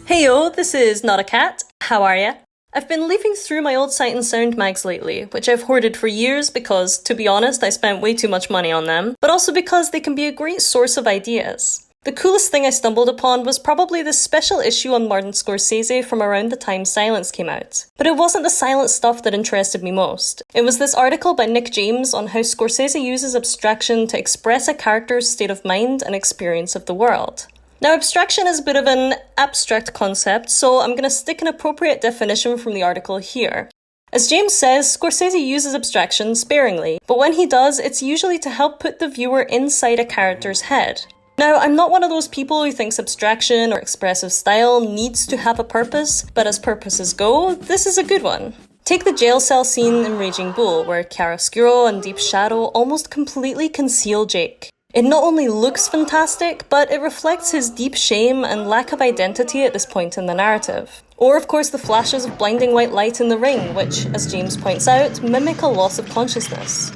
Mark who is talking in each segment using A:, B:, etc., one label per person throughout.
A: Heyo, this is Nottacat. How are ya? I've been leafing through my old Sight and Sound mags lately, which I've hoarded for years because, to be honest, I spent way too much money on them, but also because they can be a great source of ideas. The coolest thing I stumbled upon was probably this special issue on Martin Scorsese from around the time Silence came out. But it wasn't the silent stuff that interested me most. It was this article by Nick James on how Scorsese uses abstraction to express a character's state of mind and experience of the world. Now, abstraction is a bit of an abstract concept, so I'm going to stick an appropriate definition from the article here. As James says, Scorsese uses abstraction sparingly, but when he does, it's usually to help put the viewer inside a character's head. Now, I'm not one of those people who thinks abstraction or expressive style needs to have a purpose, but as purposes go, this is a good one. Take the jail cell scene in Raging Bull, where chiaroscuro and deep shadow almost completely conceal Jake. It not only looks fantastic, but it reflects his deep shame and lack of identity at this point in the narrative. Or of course the flashes of blinding white light in The Ring, which, as James points out, mimic a loss of consciousness.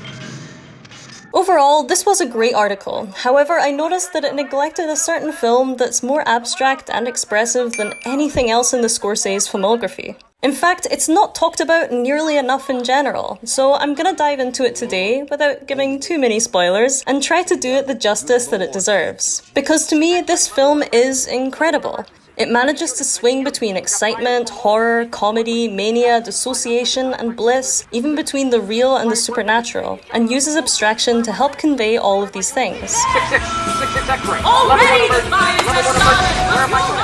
A: Overall, this was a great article. However, I noticed that it neglected a certain film that's more abstract and expressive than anything else in the Scorsese filmography. In fact, it's not talked about nearly enough in general, so I'm gonna dive into it today without giving too many spoilers and try to do it the justice that it deserves. Because to me, this film is incredible. It manages to swing between excitement, horror, comedy, mania, dissociation, and bliss, even between the real and the supernatural, and uses abstraction to help convey all of these things.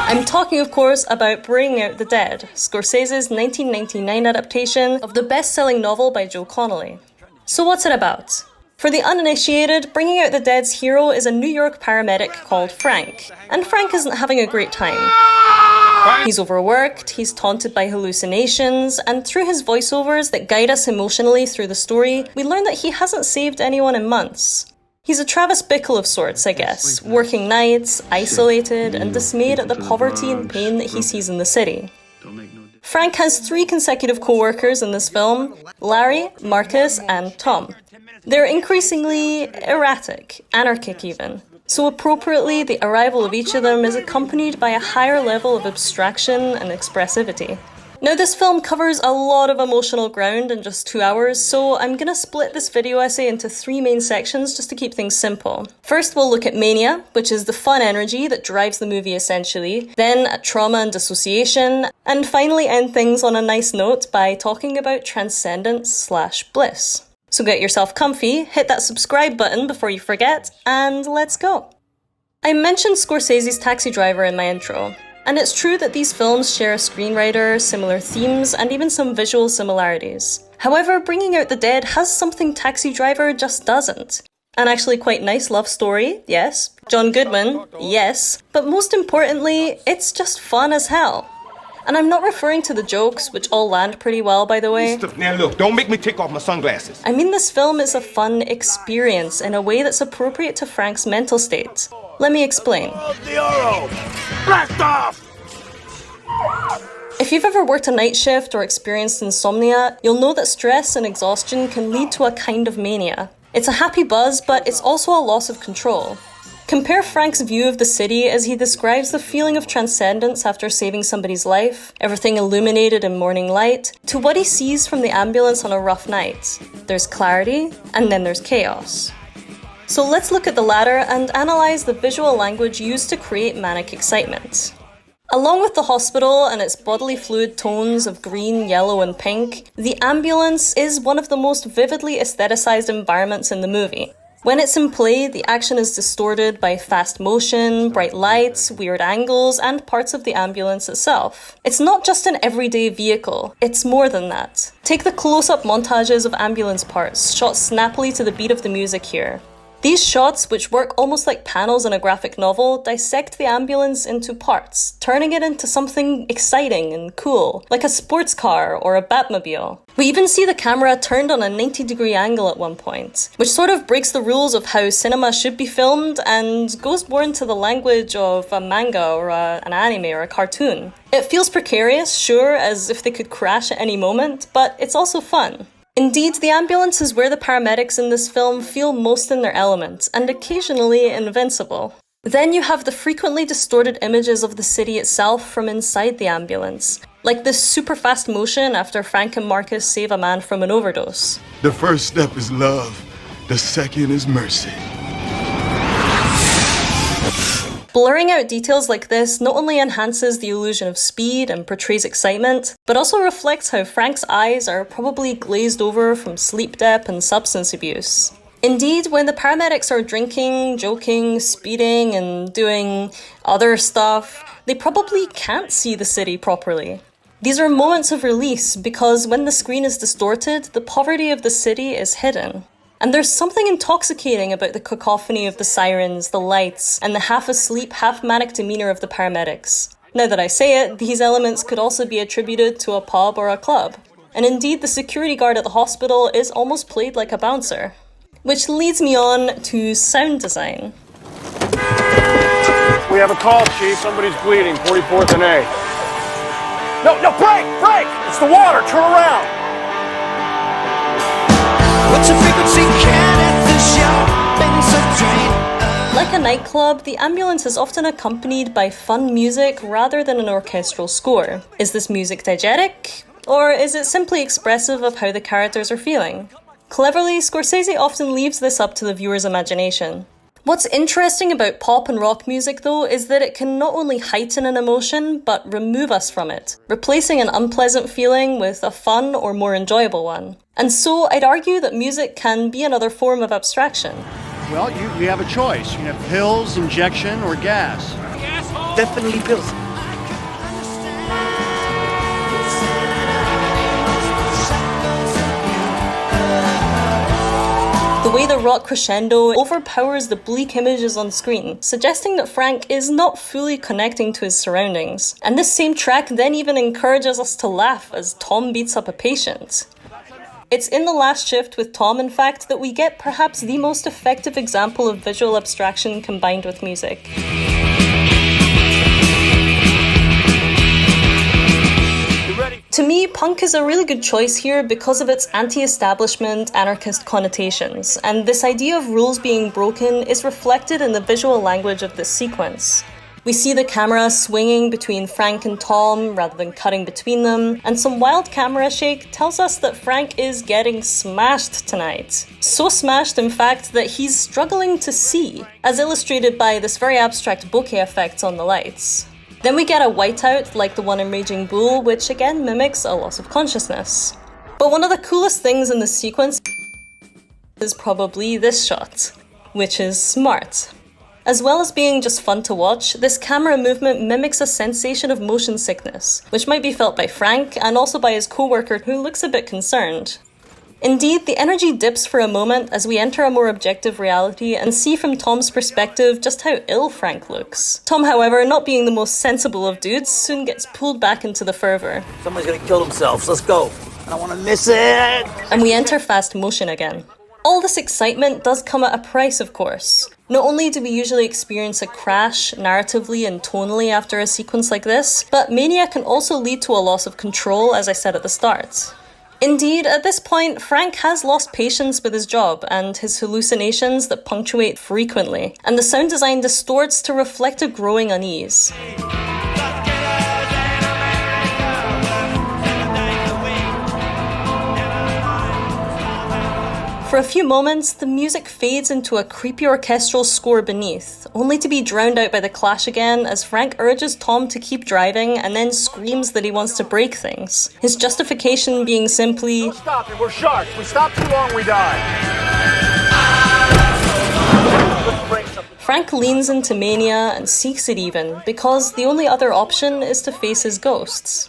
A: I'm talking, of course, about Bringing Out the Dead, Scorsese's 1999 adaptation of the best-selling novel by Joe Connolly. So what's it about? For the uninitiated, Bringing Out the Dead's hero is a New York paramedic called Frank, and Frank isn't having a great time. He's overworked, he's taunted by hallucinations, and through his voiceovers that guide us emotionally through the story, we learn that he hasn't saved anyone in months. He's a Travis Bickle of sorts, I guess, working nights, isolated, and dismayed at the poverty and pain that he sees in the city. Frank has 3 consecutive co-workers in this film: Larry, Marcus, and Tom. They're increasingly erratic, anarchic even. So appropriately, the arrival of each of them is accompanied by a higher level of abstraction and expressivity. Now, this film covers a lot of emotional ground in just 2 hours, so I'm gonna split this video essay into 3 main sections just to keep things simple. First, we'll look at Mania, which is the fun energy that drives the movie essentially, then at trauma and dissociation, and finally end things on a nice note by talking about Transcendance/bliss. So get yourself comfy, hit that subscribe button before you forget, and let's go! I mentioned Scorsese's Taxi Driver in my intro, and it's true that these films share a screenwriter, similar themes, and even some visual similarities. However, Bringing Out the Dead has something Taxi Driver just doesn't. An actually quite nice love story, yes. John Goodman, yes. But most importantly, it's just fun as hell. And I'm not referring to the jokes, which all land pretty well, by the way.
B: Now look, don't make me take off my sunglasses.
A: I mean, this film is a fun experience in a way that's appropriate to Frank's mental state. Let me explain.
B: Blast off!
A: If you've ever worked a night shift or experienced insomnia, you'll know that stress and exhaustion can lead to a kind of mania. It's a happy buzz, but it's also a loss of control. Compare Frank's view of the city as he describes the feeling of transcendence after saving somebody's life, everything illuminated in morning light, to what he sees from the ambulance on a rough night. There's clarity, and then there's chaos. So let's look at the latter and analyze the visual language used to create manic excitement. Along with the hospital and its bodily fluid tones of green, yellow, and pink, the ambulance is one of the most vividly aestheticized environments in the movie. When it's in play, the action is distorted by fast motion, bright lights, weird angles, and parts of the ambulance itself. It's not just an everyday vehicle, it's more than that. Take the close-up montages of ambulance parts, shot snappily to the beat of the music here. These shots, which work almost like panels in a graphic novel, dissect the ambulance into parts, turning it into something exciting and cool, like a sports car or a Batmobile. We even see the camera turned on a 90-degree angle at one point, which sort of breaks the rules of how cinema should be filmed and goes more into the language of a manga or an anime or a cartoon. It feels precarious, sure, as if they could crash at any moment, but it's also fun. Indeed, the ambulance is where the paramedics in this film feel most in their element, and occasionally invincible. Then you have the frequently distorted images of the city itself from inside the ambulance, like this super fast motion after Frank and Marcus save a man from an overdose.
C: The first step is love, the second is mercy.
A: Blurring out details like this not only enhances the illusion of speed and portrays excitement, but also reflects how Frank's eyes are probably glazed over from sleep debt and substance abuse. Indeed, when the paramedics are drinking, joking, speeding, and doing other stuff, they probably can't see the city properly. These are moments of release because when the screen is distorted, the poverty of the city is hidden. And there's something intoxicating about the cacophony of the sirens, the lights, and the half-asleep, half-manic demeanour of the paramedics. Now that I say it, these elements could also be attributed to a pub or a club. And indeed, the security guard at the hospital is almost played like a bouncer. Which leads me on to sound design.
D: We have a call, Chief. Somebody's bleeding. 44th and A. No, break! It's the water. Turn around.
E: What's the frequency? Can't at the shopping train.
A: Like a nightclub, the ambulance is often accompanied by fun music rather than an orchestral score. Is this music diegetic? Or is it simply expressive of how the characters are feeling? Cleverly, Scorsese often leaves this up to the viewer's imagination. What's interesting about pop and rock music, though, is that it can not only heighten an emotion, but remove us from it, replacing an unpleasant feeling with a fun or more enjoyable one. And so, I'd argue that music can be another form of abstraction.
F: Well, you have a choice. You can have pills, injection, or gas.
B: Definitely pills.
A: The way the rock crescendo overpowers the bleak images on screen, suggesting that Frank is not fully connecting to his surroundings. And this same track then even encourages us to laugh as Tom beats up a patient. It's in the last shift with Tom, in fact, that we get perhaps the most effective example of visual abstraction combined with music. To me, punk is a really good choice here because of its anti-establishment, anarchist connotations, and this idea of rules being broken is reflected in the visual language of this sequence. We see the camera swinging between Frank and Tom rather than cutting between them, and some wild camera shake tells us that Frank is getting smashed tonight. So smashed, in fact, that he's struggling to see, as illustrated by this very abstract bokeh effect on the lights. Then we get a whiteout like the one in Raging Bull, which again mimics a loss of consciousness. But one of the coolest things in this sequence is probably this shot, which is smart. As well as being just fun to watch, this camera movement mimics a sensation of motion sickness, which might be felt by Frank and also by his co-worker who looks a bit concerned. Indeed, the energy dips for a moment as we enter a more objective reality and see from Tom's perspective just how ill Frank looks. Tom, however, not being the most sensible of dudes, soon gets pulled back into the fervour.
G: Somebody's gonna kill themselves, let's go. I don't wanna miss it!
A: And we enter fast motion again. All this excitement does come at a price, of course. Not only do we usually experience a crash, narratively and tonally after a sequence like this, but mania can also lead to a loss of control, as I said at the start. Indeed, at this point, Frank has lost patience with his job and his hallucinations that punctuate frequently, and the sound design distorts to reflect a growing unease. For a few moments, the music fades into a creepy orchestral score beneath, only to be drowned out by the clash again as Frank urges Tom to keep driving and then screams that he wants to break things. His justification being simply,
D: No stopping. We're sharks. We stop too long, we die.
A: Frank leans into mania and seeks it even, because the only other option is to face his ghosts.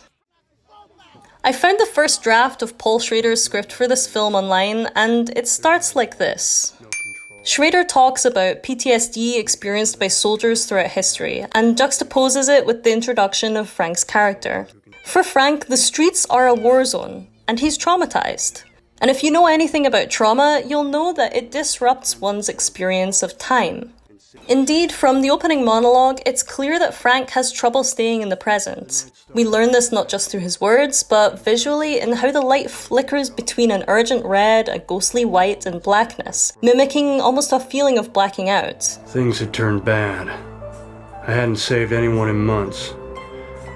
A: I found the first draft of Paul Schrader's script for this film online, and it starts like this. Schrader talks about PTSD experienced by soldiers throughout history, and juxtaposes it with the introduction of Frank's character. For Frank, the streets are a war zone, and he's traumatized. And if you know anything about trauma, you'll know that it disrupts one's experience of time. Indeed, from the opening monologue, it's clear that Frank has trouble staying in the present. We learn this not just through his words, but visually in how the light flickers between an urgent red, a ghostly white, and blackness, mimicking almost a feeling of blacking out.
H: Things had turned bad. I hadn't saved anyone in months.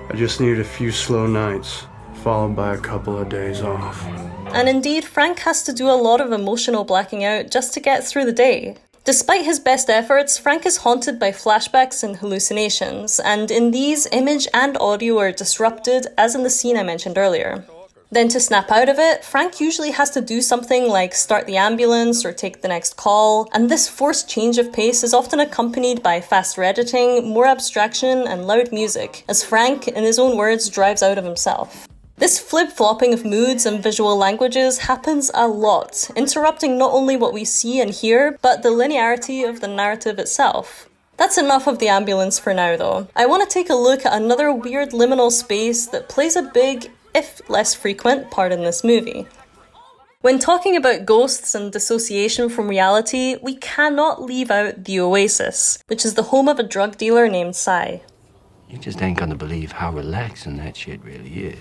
H: I just needed a few slow nights, followed by a couple of days off.
A: And indeed, Frank has to do a lot of emotional blacking out just to get through the day. Despite his best efforts, Frank is haunted by flashbacks and hallucinations, and in these, image and audio are disrupted, as in the scene I mentioned earlier. Then to snap out of it, Frank usually has to do something like start the ambulance or take the next call, and this forced change of pace is often accompanied by faster editing, more abstraction, and loud music, as Frank, in his own words, drives out of himself. This flip-flopping of moods and visual languages happens a lot, interrupting not only what we see and hear, but the linearity of the narrative itself. That's enough of the ambulance for now though. I want to take a look at another weird liminal space that plays a big, if less frequent, part in this movie. When talking about ghosts and dissociation from reality, we cannot leave out the Oasis, which is the home of a drug dealer named Cy.
I: You just ain't gonna believe how relaxing that shit really is.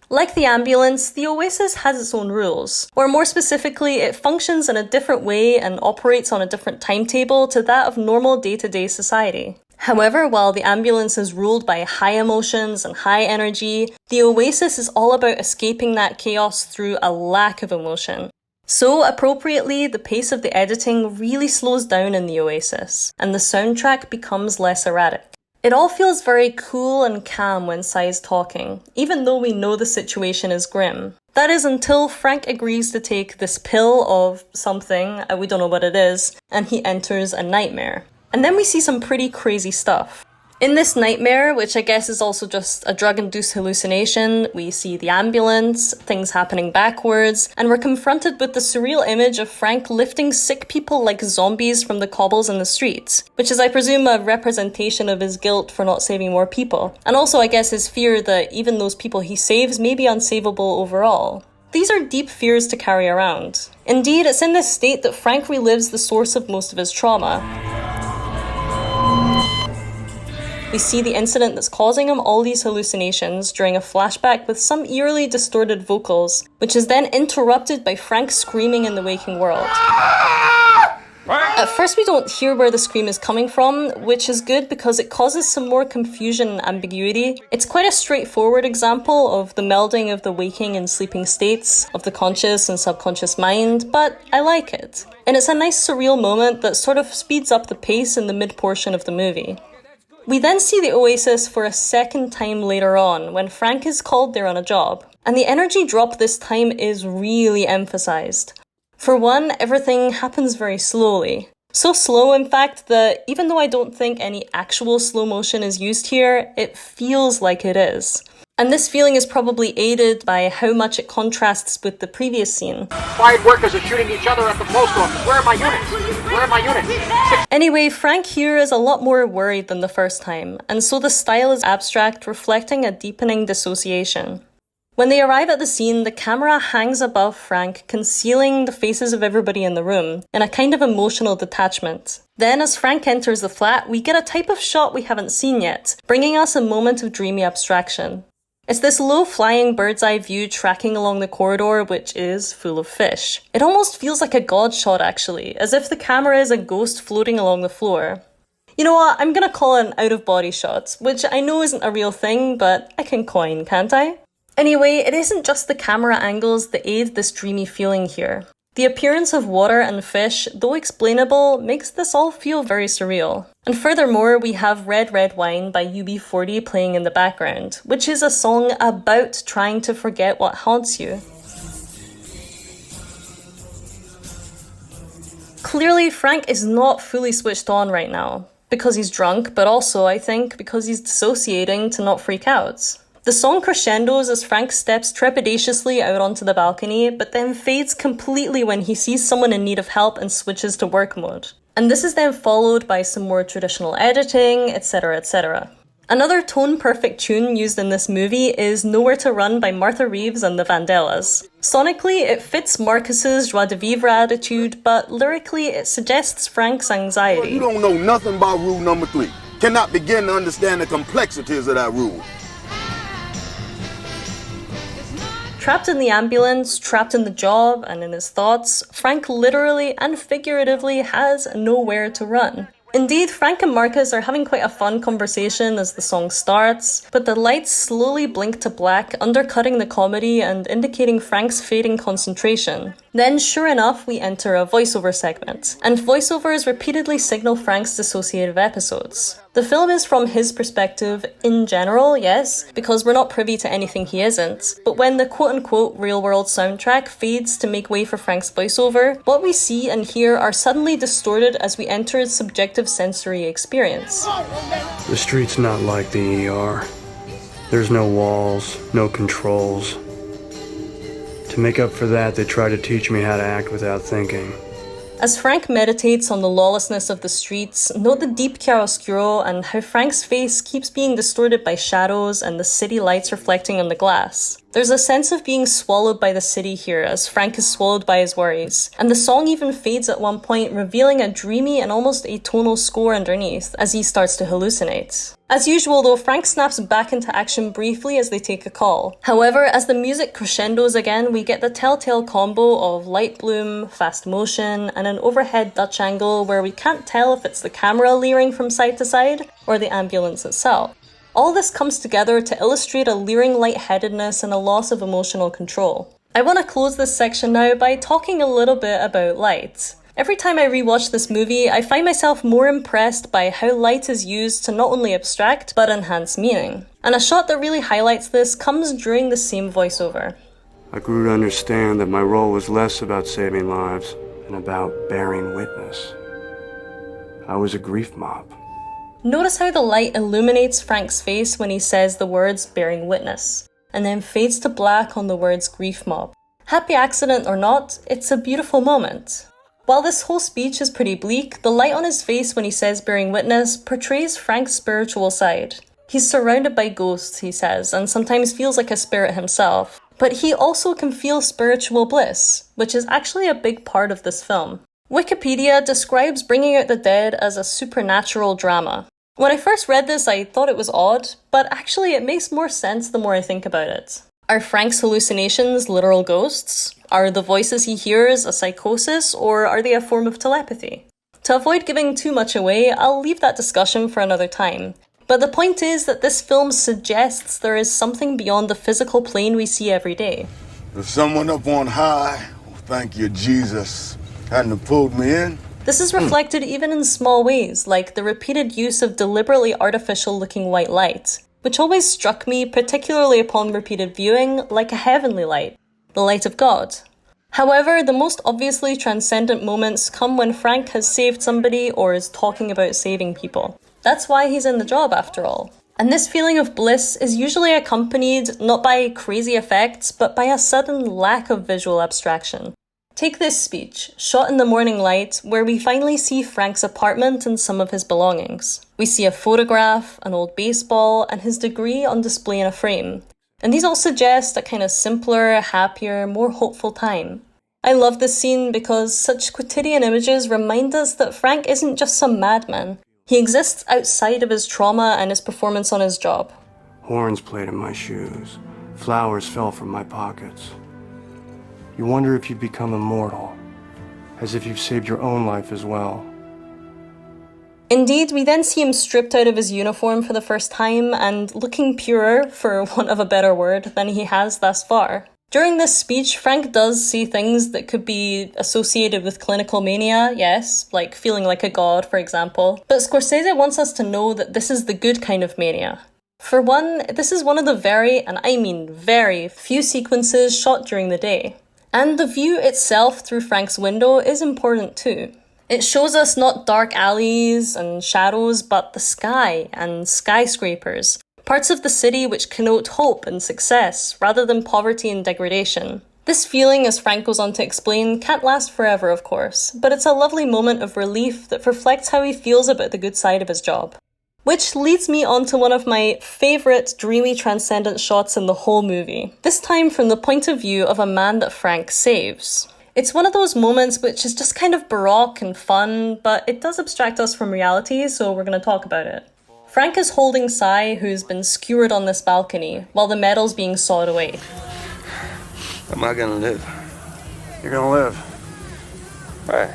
A: Like the ambulance, the Oasis has its own rules, or more specifically, it functions in a different way and operates on a different timetable to that of normal day-to-day society. However, while the ambulance is ruled by high emotions and high energy, the Oasis is all about escaping that chaos through a lack of emotion. So, appropriately, the pace of the editing really slows down in the Oasis, and the soundtrack becomes less erratic. It all feels very cool and calm when Cy is talking, even though we know the situation is grim. That is until Frank agrees to take this pill of something, we don't know what it is, and he enters a nightmare. And then we see some pretty crazy stuff. In this nightmare, which I guess is also just a drug-induced hallucination, we see the ambulance, things happening backwards, and we're confronted with the surreal image of Frank lifting sick people like zombies from the cobbles in the streets, which is, I presume, a representation of his guilt for not saving more people, and also, I guess, his fear that even those people he saves may be unsavable overall. These are deep fears to carry around. Indeed, it's in this state that Frank relives the source of most of his trauma. We see the incident that's causing him all these hallucinations during a flashback with some eerily distorted vocals, which is then interrupted by Frank screaming in the waking world. At first we don't hear where the scream is coming from, which is good because it causes some more confusion and ambiguity. It's quite a straightforward example of the melding of the waking and sleeping states, of the conscious and subconscious mind, but I like it. And it's a nice surreal moment that sort of speeds up the pace in the mid-portion of the movie. We then see the Oasis for a second time later on, when Frank is called there on a job. And the energy drop this time is really emphasized. For one, everything happens very slowly. So slow, in fact, that even though I don't think any actual slow motion is used here, it feels like it is. And this feeling is probably aided by how much it contrasts with the previous scene.
D: Fired workers are shooting each other at the post office. Where are my units? Where are my units?
A: Anyway, Frank here is a lot more worried than the first time, and so the style is abstract, reflecting a deepening dissociation. When they arrive at the scene, the camera hangs above Frank, concealing the faces of everybody in the room, in a kind of emotional detachment. Then, as Frank enters the flat, we get a type of shot we haven't seen yet, bringing us a moment of dreamy abstraction. It's this low-flying bird's-eye view tracking along the corridor, which is full of fish. It almost feels like a god shot, actually, as if the camera is a ghost floating along the floor. You know what, I'm gonna call it an out-of-body shot, which I know isn't a real thing, but I can coin, can't I? Anyway, it isn't just the camera angles that aid this dreamy feeling here. The appearance of water and fish, though explainable, makes this all feel very surreal. And furthermore, we have Red Red Wine by UB40 playing in the background, which is a song about trying to forget what haunts you. Clearly, Frank is not fully switched on right now, because he's drunk, but also, I think, because he's dissociating to not freak out. The song crescendos as Frank steps trepidatiously out onto the balcony, but then fades completely when he sees someone in need of help and switches to work mode. And this is then followed by some more traditional editing, etc, etc. Another tone-perfect tune used in this movie is Nowhere to Run by Martha Reeves and the Vandellas. Sonically, it fits Marcus's joie de vivre attitude, but lyrically it suggests Frank's anxiety.
J: You don't know nothing about rule number 3. Cannot begin to understand the complexities of that rule.
A: Trapped in the ambulance, trapped in the job, and in his thoughts, Frank literally and figuratively has nowhere to run. Indeed, Frank and Marcus are having quite a fun conversation as the song starts, but the lights slowly blink to black, undercutting the comedy and indicating Frank's fading concentration. Then, sure enough, we enter a voiceover segment, and voiceovers repeatedly signal Frank's dissociative episodes. The film is from his perspective in general, yes, because we're not privy to anything he isn't, but when the quote-unquote real-world soundtrack fades to make way for Frank's voiceover, what we see and hear are suddenly distorted as we enter his subjective sensory experience.
H: The street's not like the ER. There's no walls, no controls. To make up for that, they try to teach me how to act without thinking.
A: As Frank meditates on the lawlessness of the streets, note the deep chiaroscuro and how Frank's face keeps being distorted by shadows and the city lights reflecting on the glass. There's a sense of being swallowed by the city here as Frank is swallowed by his worries, and the song even fades at one point, revealing a dreamy and almost atonal score underneath as he starts to hallucinate. As usual though, Frank snaps back into action briefly as they take a call. However, as the music crescendos again, we get the telltale combo of light bloom, fast motion, and an overhead Dutch angle where we can't tell if it's the camera leering from side to side or the ambulance itself. All this comes together to illustrate a leering lightheadedness and a loss of emotional control. I want to close this section now by talking a little bit about light. Every time I rewatch this movie, I find myself more impressed by how light is used to not only abstract, but enhance meaning. And a shot that really highlights this comes during the same voiceover.
H: I grew to understand that my role was less about saving lives and about bearing witness. I was a grief mob.
A: Notice how the light illuminates Frank's face when he says the words bearing witness, and then fades to black on the words grief mob. Happy accident or not, it's a beautiful moment. While this whole speech is pretty bleak, the light on his face when he says bearing witness portrays Frank's spiritual side. He's surrounded by ghosts, he says, and sometimes feels like a spirit himself. But he also can feel spiritual bliss, which is actually a big part of this film. Wikipedia describes Bringing Out the Dead as a supernatural drama. When I first read this, I thought it was odd, but actually it makes more sense the more I think about it. Are Frank's hallucinations literal ghosts? Are the voices he hears a psychosis, or are they a form of telepathy? To avoid giving too much away, I'll leave that discussion for another time. But the point is that this film suggests there is something beyond the physical plane we see every day.
J: If someone up on high, thank you, Jesus, hadn't have pulled me in.
A: This is reflected even in small ways, like the repeated use of deliberately artificial-looking white light, which always struck me, particularly upon repeated viewing, like a heavenly light, the light of God. However, the most obviously transcendent moments come when Frank has saved somebody or is talking about saving people. That's why he's in the job, after all. And this feeling of bliss is usually accompanied not by crazy effects, but by a sudden lack of visual abstraction. Take this speech, shot in the morning light, where we finally see Frank's apartment and some of his belongings. We see a photograph, an old baseball, and his degree on display in a frame. And these all suggest a kind of simpler, happier, more hopeful time. I love this scene because such quotidian images remind us that Frank isn't just some madman. He exists outside of his trauma and his performance on his job.
H: Horns played in my shoes. Flowers fell from my pockets. You wonder if you've become immortal, as if you've saved your own life as well.
A: Indeed, we then see him stripped out of his uniform for the first time and looking purer, for want of a better word, than he has thus far. During this speech, Frank does say things that could be associated with clinical mania, yes, like feeling like a god, for example. But Scorsese wants us to know that this is the good kind of mania. For one, this is one of the very, and I mean very, few sequences shot during the day. And the view itself through Frank's window is important too. It shows us not dark alleys and shadows, but the sky and skyscrapers, parts of the city which connote hope and success, rather than poverty and degradation. This feeling, as Frank goes on to explain, can't last forever, of course, but it's a lovely moment of relief that reflects how he feels about the good side of his job. Which leads me on to one of my favourite dreamy Transcendance shots in the whole movie. This time from the point of view of a man that Frank saves. It's one of those moments which is just kind of baroque and fun, but it does abstract us from reality, so we're going to talk about it. Frank is holding Cy, who's been skewered on this balcony, while the metal's being sawed away.
I: Am I gonna live?
F: You're gonna live.
I: Right.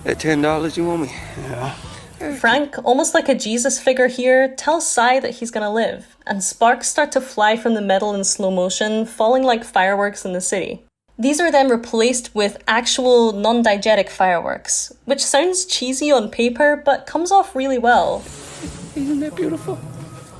I: That $10 you want me?
F: Yeah.
A: Frank, almost like a Jesus figure here, tells Cy that he's gonna live, and sparks start to fly from the metal in slow motion, falling like fireworks in the city. These are then replaced with actual non-diegetic fireworks, which sounds cheesy on paper, but comes off really well.
I: Isn't that beautiful?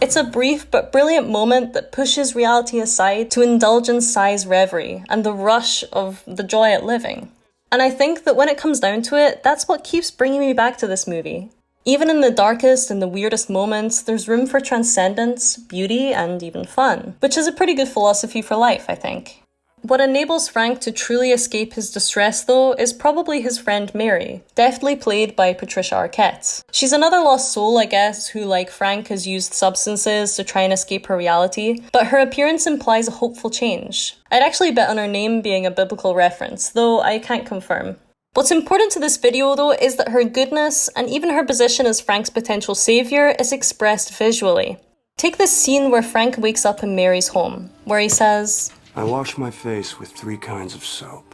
A: It's a brief but brilliant moment that pushes reality aside to indulge in Cy's reverie and the rush of the joy at living. And I think that when it comes down to it, that's what keeps bringing me back to this movie. Even in the darkest and the weirdest moments, there's room for transcendence, beauty, and even fun, which is a pretty good philosophy for life, I think. What enables Frank to truly escape his distress, though, is probably his friend Mary, deftly played by Patricia Arquette. She's another lost soul, I guess, who, like Frank, has used substances to try and escape her reality, but her appearance implies a hopeful change. I'd actually bet on her name being a biblical reference, though I can't confirm. What's important to this video, though, is that her goodness, and even her position as Frank's potential savior, is expressed visually. Take this scene where Frank wakes up in Mary's home, where he says,
H: I wash my face with 3 kinds of soap,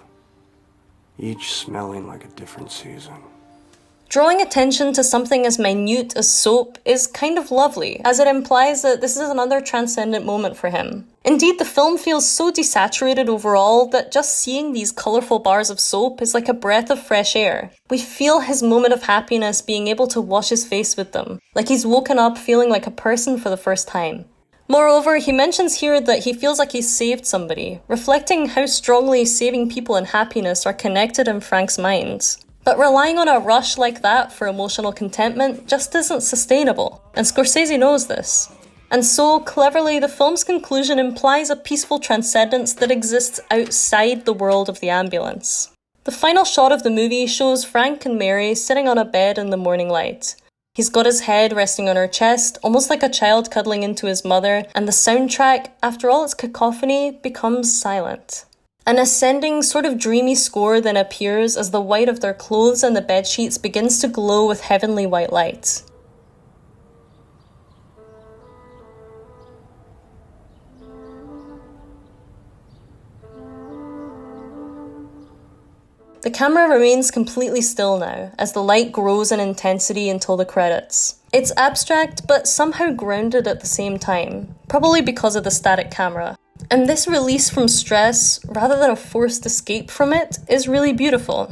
H: each smelling like a different season.
A: Drawing attention to something as minute as soap is kind of lovely, as it implies that this is another transcendent moment for him. Indeed, the film feels so desaturated overall that just seeing these colourful bars of soap is like a breath of fresh air. We feel his moment of happiness being able to wash his face with them, like he's woken up feeling like a person for the first time. Moreover, he mentions here that he feels like he's saved somebody, reflecting how strongly saving people and happiness are connected in Frank's mind. But relying on a rush like that for emotional contentment just isn't sustainable, and Scorsese knows this. And so, cleverly, the film's conclusion implies a peaceful transcendence that exists outside the world of the ambulance. The final shot of the movie shows Frank and Mary sitting on a bed in the morning light. He's got his head resting on her chest, almost like a child cuddling into his mother, and the soundtrack, after all its cacophony, becomes silent. An ascending, sort of dreamy score then appears as the white of their clothes and the bedsheets begins to glow with heavenly white light. The camera remains completely still now, as the light grows in intensity until the credits. It's abstract, but somehow grounded at the same time, probably because of the static camera. And this release from stress, rather than a forced escape from it, is really beautiful.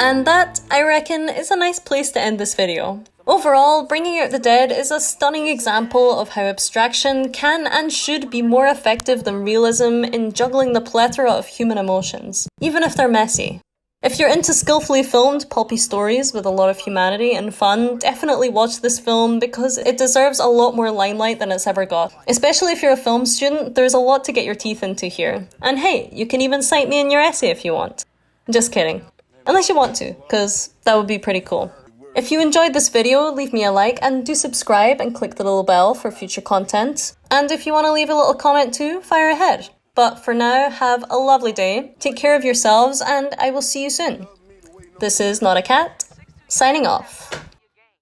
A: And that, I reckon, is a nice place to end this video. Overall, Bringing Out the Dead is a stunning example of how abstraction can and should be more effective than realism in juggling the plethora of human emotions, even if they're messy. If you're into skillfully filmed, pulpy stories with a lot of humanity and fun, definitely watch this film because it deserves a lot more limelight than it's ever got. Especially if you're a film student, there's a lot to get your teeth into here. And hey, you can even cite me in your essay if you want. Just kidding. Unless you want to, because that would be pretty cool. If you enjoyed this video, leave me a like and do subscribe and click the little bell for future content. And if you want to leave a little comment too, fire ahead. But for now, have a lovely day, take care of yourselves, and I will see you soon. This is Nottacat, signing off.